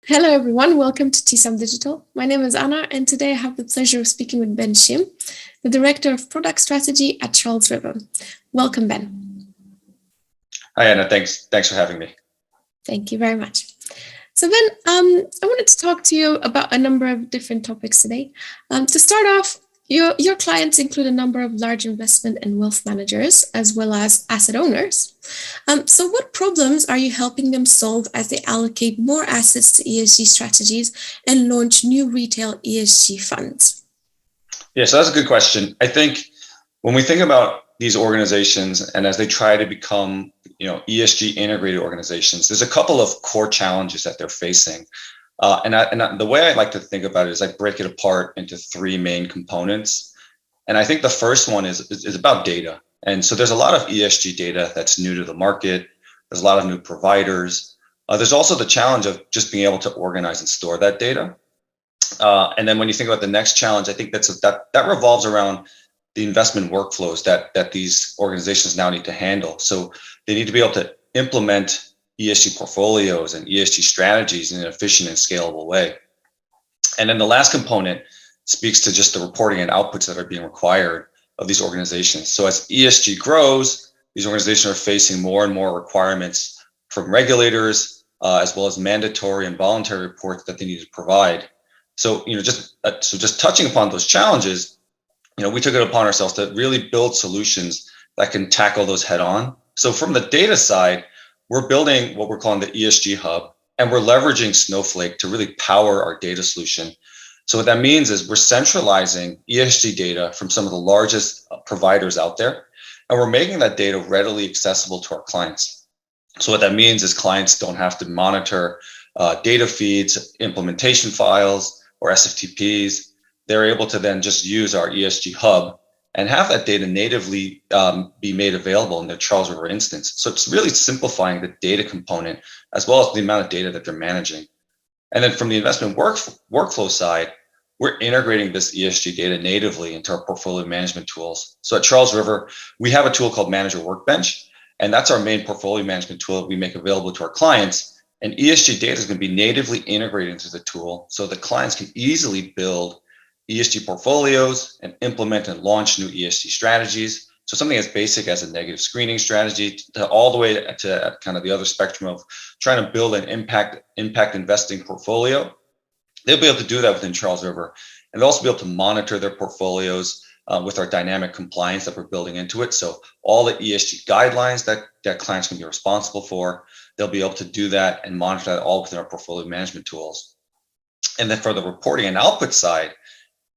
Hello, everyone. Welcome to TSAM Digital. My name is Anna, and today I have the pleasure of speaking with Ben Shim, the Director of Product Strategy at Charles River. Welcome, Ben. Hi, Anna. Thanks for having me. Thank you very much. So, Ben, I wanted to talk to you about a number of different topics today. To start off, your clients include a number of large investment and wealth managers, as well as asset owners. So what problems are you helping them solve as they allocate more assets to ESG strategies and launch new retail ESG funds? Yeah, so that's a good question. I think when we think about these organizations and as they try to become, ESG integrated organizations, there's a couple of core challenges that they're facing. The way I like to think about it is I break it apart into three main components. And I think the first one is about data. And so there's a lot of ESG data that's new to the market. There's a lot of new providers. There's also the challenge of just being able to organize and store that data. And then when you think about the next challenge, I think that revolves around the investment workflows that these organizations now need to handle. So they need to be able to implement ESG portfolios and ESG strategies in an efficient and scalable way. And then the last component speaks to just the reporting and outputs that are being required of these organizations. So as ESG grows, these organizations are facing more and more requirements from regulators, as well as mandatory and voluntary reports that they need to provide. So, just touching upon those challenges, we took it upon ourselves to really build solutions that can tackle those head on. So from the data side, we're building what we're calling the ESG Hub, and we're leveraging Snowflake to really power our data solution. So what that means is we're centralizing ESG data from some of the largest providers out there, and we're making that data readily accessible to our clients. So what that means is clients don't have to monitor data feeds, implementation files, or SFTPs. They're able to then just use our ESG Hub and have that data natively be made available in their Charles River instance. So it's really simplifying the data component as well as the amount of data that they're managing. And then from the investment workflow side, we're integrating this ESG data natively into our portfolio management tools. So at Charles River, we have a tool called Manager Workbench, and that's our main portfolio management tool that we make available to our clients. And ESG data is going to be natively integrated into the tool so the clients can easily build ESG portfolios and implement and launch new ESG strategies. So something as basic as a negative screening strategy to all the way to kind of the other spectrum of trying to build an impact investing portfolio. They'll be able to do that within Charles River, and they'll also be able to monitor their portfolios with our dynamic compliance that we're building into it. So all the ESG guidelines that clients can be responsible for, they'll be able to do that and monitor that all within our portfolio management tools. And then for the reporting and output side,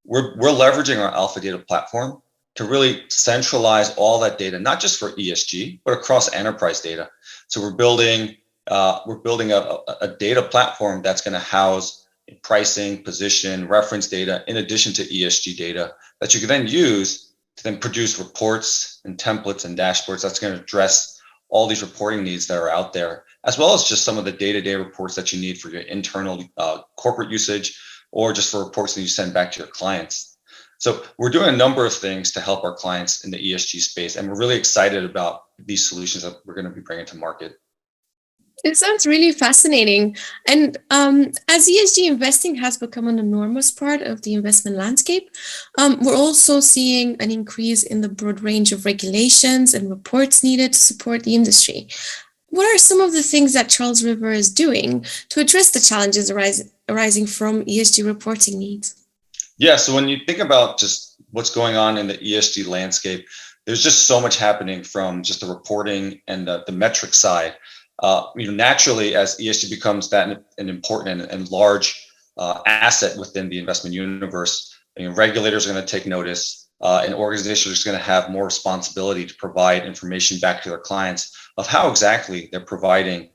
we're leveraging our Alpha Data platform to really centralize all that data, not just for ESG, but across enterprise data. So we're building a data platform that's going to house pricing, position, reference data, in addition to ESG data that you can then use to then produce reports and templates and dashboards that's going to address all these reporting needs that are out there, as well as just some of the day-to-day reports that you need for your internal corporate usage, or just for reports that you send back to your clients. So we're doing a number of things to help our clients in the ESG space, and we're really excited about these solutions that we're going to be bringing to market. It sounds really fascinating. And as ESG investing has become an enormous part of the investment landscape, we're also seeing an increase in the broad range of regulations and reports needed to support the industry. What are some of the things that Charles River is doing to address the challenges arising from ESG reporting needs? Yeah, so when you think about just what's going on in the ESG landscape, there's just so much happening from just the reporting and the metric side. Naturally, as ESG becomes that an important and large asset within the investment universe, regulators are going to take notice, and organizations are going to have more responsibility to provide information back to their clients of how exactly they're providing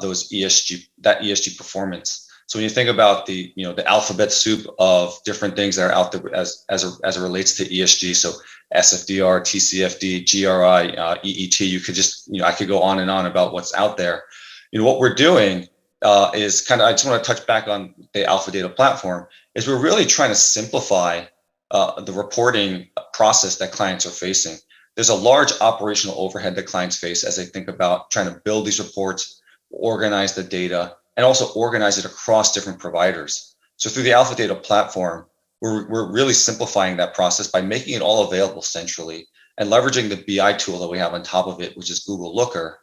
those ESG performance. So when you think about the alphabet soup of different things that are out there as it relates to ESG, so SFDR, TCFD, GRI, EET, you could just I could go on and on about what's out there. What we're doing is kind of, I just want to touch back on the Alpha Data platform, is we're really trying to simplify the reporting process that clients are facing. There's a large operational overhead that clients face as they think about trying to build these reports, organize the data, and also organize it across different providers. So through the Alpha Data platform, we're really simplifying that process by making it all available centrally and leveraging the BI tool that we have on top of it, which is Google Looker,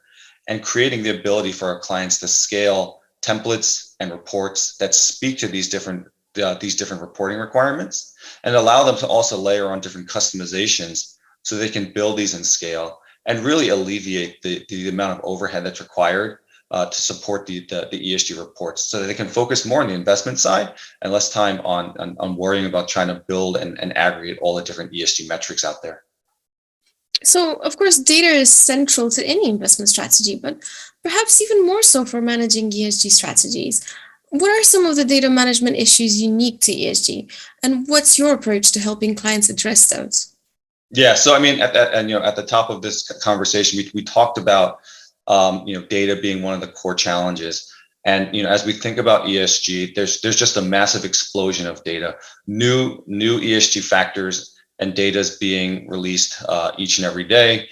and creating the ability for our clients to scale templates and reports that speak to these different reporting requirements, and allow them to also layer on different customizations so they can build these in scale and really alleviate the amount of overhead that's required to support the ESG reports, so that they can focus more on the investment side and less time on worrying about trying to build and aggregate all the different ESG metrics out there. So, of course, data is central to any investment strategy, but perhaps even more so for managing ESG strategies. What are some of the data management issues unique to ESG, and what's your approach to helping clients address those? Yeah, so I mean, at the top of this conversation, we talked about data being one of the core challenges. And as we think about ESG, there's just a massive explosion of data, new ESG factors and data is being released each and every day.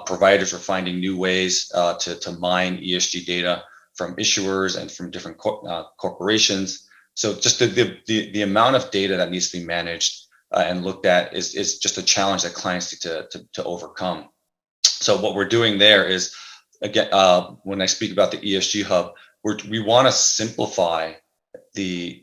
Providers are finding new ways to mine ESG data from issuers and from different corporations. So just the amount of data that needs to be managed and looked at is just a challenge that clients need to overcome. So what we're doing there is, again, when I speak about the ESG Hub, we want to simplify the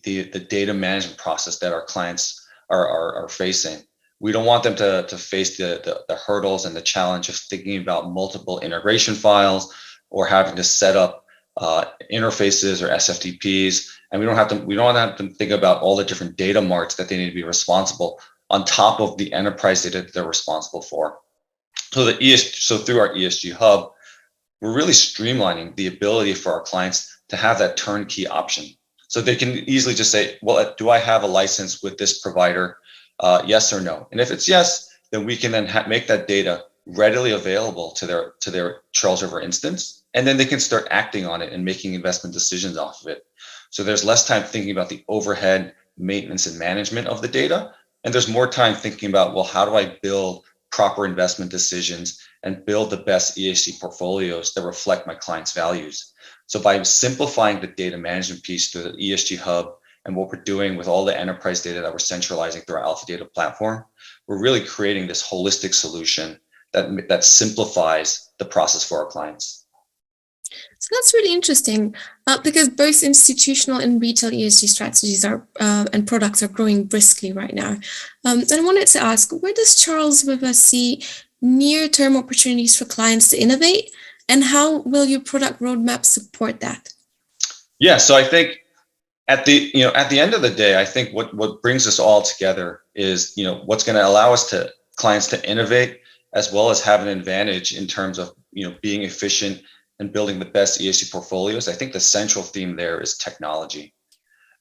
data management process that our clients are facing. We don't want them to face the hurdles and the challenge of thinking about multiple integration files or having to set up interfaces or SFTPs, and we don't have to think about all the different data marts that they need to be responsible on top of the enterprise data that they're responsible for. So through our ESG Hub, we're really streamlining the ability for our clients to have that turnkey option. So they can easily just say, well, do I have a license with this provider? Yes or no? And if it's yes, then we can then make that data readily available to their Charles River instance, and then they can start acting on it and making investment decisions off of it. So there's less time thinking about the overhead, maintenance, and management of the data, and there's more time thinking about, well, how do I build proper investment decisions and build the best ESG portfolios that reflect my clients' values. So by simplifying the data management piece through the ESG Hub and what we're doing with all the enterprise data that we're centralizing through our Alpha Data platform, we're really creating this holistic solution that simplifies the process for our clients. So that's really interesting because both institutional and retail ESG strategies and products are growing briskly right now. And I wanted to ask, where does Charles River see near-term opportunities for clients to innovate, and how will your product roadmap support that? Yeah, so I think at the end of the day, I think what brings us all together is what's going to allow clients to innovate as well as have an advantage in terms of being efficient and building the best ESG portfolios. I think the central theme there is technology,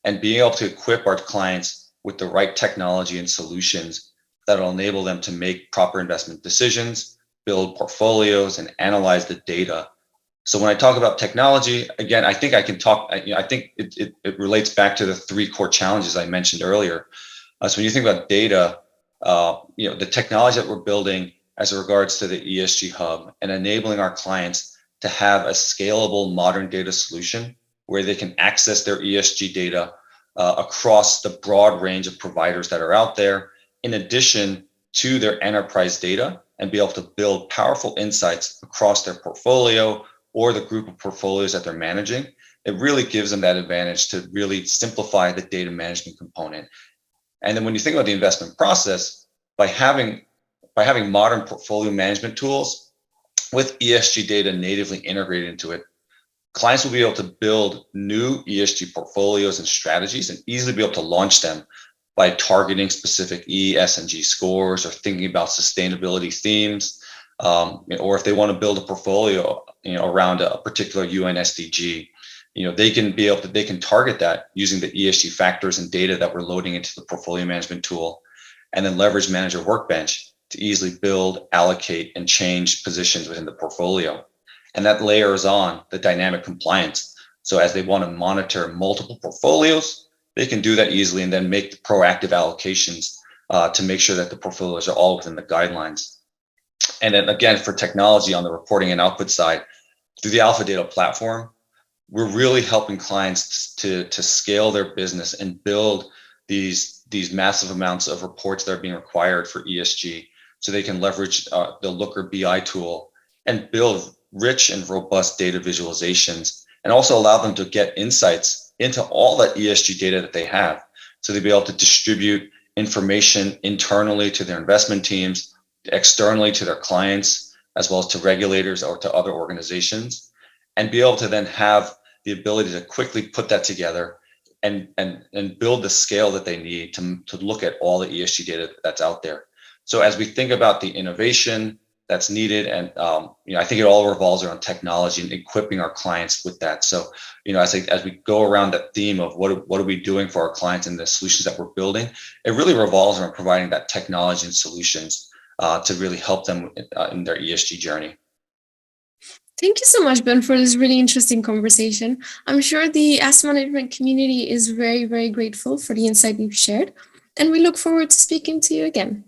and being able to equip our clients with the right technology and solutions that will enable them to make proper investment decisions, build portfolios, and analyze the data. So when I talk about technology, again, I think it relates back to the three core challenges I mentioned earlier. So when you think about data, the technology that we're building as regards to the ESG Hub and enabling our clients to have a scalable modern data solution where they can access their ESG data across the broad range of providers that are out there, in addition to their enterprise data, and be able to build powerful insights across their portfolio or the group of portfolios that they're managing. It really gives them that advantage to really simplify the data management component. And then when you think about the investment process, by having modern portfolio management tools with ESG data natively integrated into it, clients will be able to build new ESG portfolios and strategies and easily be able to launch them by targeting specific E, S, and G scores, or thinking about sustainability themes, or if they want to build a portfolio, around a particular UN SDG, they can target that using the ESG factors and data that we're loading into the portfolio management tool, and then leverage Manager Workbench to easily build, allocate, and change positions within the portfolio. And that layers on the dynamic compliance. So as they want to monitor multiple portfolios, they can do that easily and then make the proactive allocations to make sure that the portfolios are all within the guidelines. And then again, for technology on the reporting and output side, through the Alpha Data platform, we're really helping clients to scale their business and build these massive amounts of reports that are being required for ESG, so they can leverage the Looker BI tool and build rich and robust data visualizations, and also allow them to get insights into all that ESG data that they have, so they'll be able to distribute information internally to their investment teams, externally to their clients, as well as to regulators or to other organizations, and be able to then have the ability to quickly put that together and build the scale that they need to look at all the ESG data that's out there. So as we think about the innovation that's needed, and I think it all revolves around technology and equipping our clients with that. So as we go around that theme of what are we doing for our clients and the solutions that we're building, it really revolves around providing that technology and solutions to really help them in their ESG journey. Thank you so much, Ben, for this really interesting conversation. I'm sure the asset management community is very, very grateful for the insight you've shared, and we look forward to speaking to you again.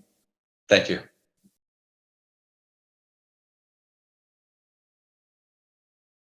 Thank you.